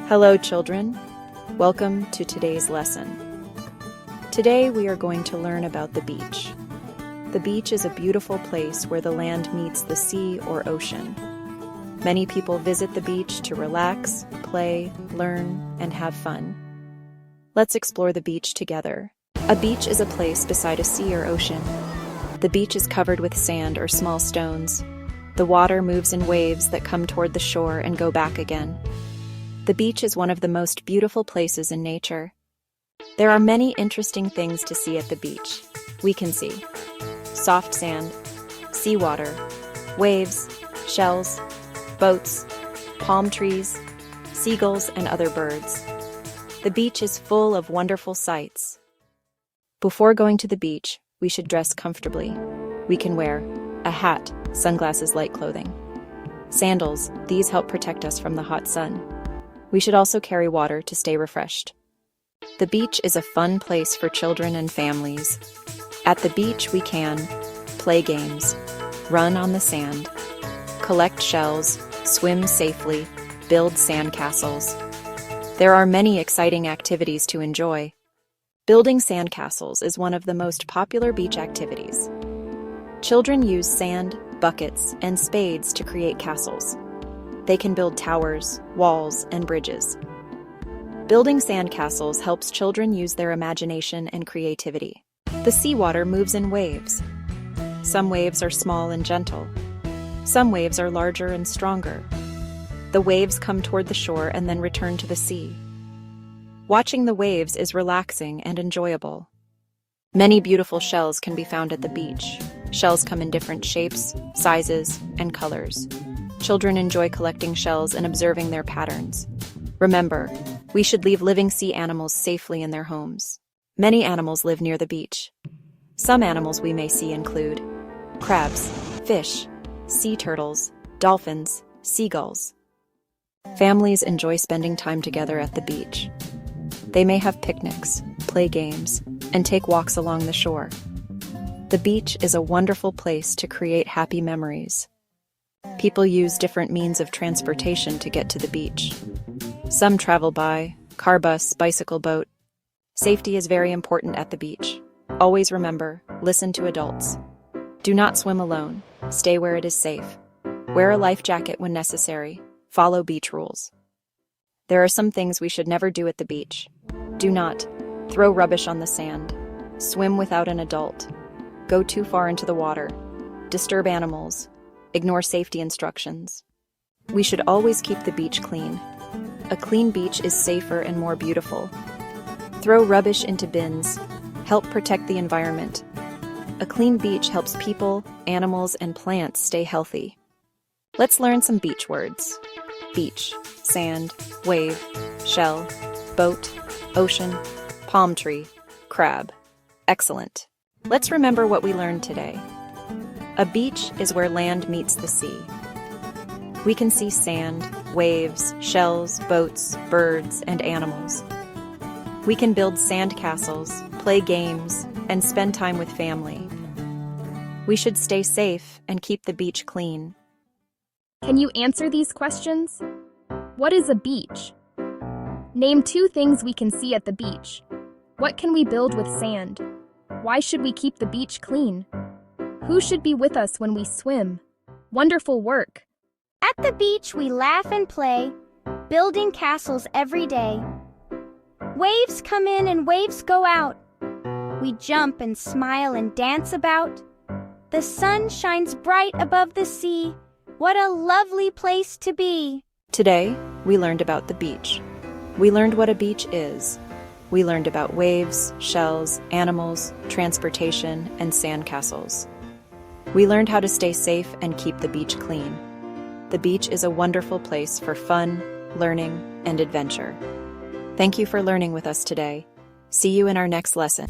Hello, children. Welcome to today's lesson. Today we are going to learn about the beach. The beach is a beautiful place where the land meets the sea or ocean. Many people visit the beach to relax, play, learn, and have fun. Let's explore the beach together. A beach is a place beside a sea or ocean. The beach is covered with sand or small stones. The water moves in waves that come toward the shore and go back again. The beach is one of the most beautiful places in nature. There are many interesting things to see at the beach. We can see soft sand, seawater, waves, shells, boats, palm trees, seagulls, and other birds. The beach is full of wonderful sights. Before going to the beach, we should dress comfortably. We can wear a hat, sunglasses, light clothing. Sandals, these help protect us from the hot sun. We should also carry water to stay refreshed. The beach is a fun place for children and families. At the beach, we can play games, run on the sand, collect shells, swim safely, build sandcastles. There are many exciting activities to enjoy. Building sandcastles is one of the most popular beach activities. Children use sand, buckets, and spades to create castles. They can build towers, walls, and bridges. Building sandcastles helps children use their imagination and creativity. The seawater moves in waves. Some waves are small and gentle. Some waves are larger and stronger. The waves come toward the shore and then return to the sea. Watching the waves is relaxing and enjoyable. Many beautiful shells can be found at the beach. Shells come in different shapes, sizes, and colors. Children enjoy collecting shells and observing their patterns. Remember, we should leave living sea animals safely in their homes. Many animals live near the beach. Some animals we may see include crabs, fish, sea turtles, dolphins, seagulls. Families enjoy spending time together at the beach. They may have picnics, play games, and take walks along the shore. The beach is a wonderful place to create happy memories. People use different means of transportation to get to the beach. Some travel by car, bus, bicycle, boat. Safety is very important at the beach. Always remember, listen to adults. Do not swim alone. Stay where it is safe. Wear a life jacket when necessary. Follow beach rules. There are some things we should never do at the beach. Do not throw rubbish on the sand. Swim without an adult. Go too far into the water. Disturb animals. Ignore safety instructions. We should always keep the beach clean. A clean beach is safer and more beautiful. Throw rubbish into bins. Help protect the environment. A clean beach helps people, animals, and plants stay healthy. Let's learn some beach words. Beach, sand, wave, shell, boat, ocean, palm tree, crab. Excellent. Let's remember what we learned today. A beach is where land meets the sea. We can see sand, waves, shells, boats, birds, and animals. We can build sandcastles, play games, and spend time with family. We should stay safe and keep the beach clean. Can you answer these questions? What is a beach? Name 2 things we can see at the beach. What can we build with sand? Why should we keep the beach clean? Who should be with us when we swim? Wonderful work! At the beach, we laugh and play, building castles every day. Waves come in and waves go out. We jump and smile and dance about. The sun shines bright above the sea. What a lovely place to be! Today, we learned about the beach. We learned what a beach is. We learned about waves, shells, animals, transportation, and sandcastles. We learned how to stay safe and keep the beach clean. The beach is a wonderful place for fun, learning, and adventure. Thank you for learning with us today. See you in our next lesson.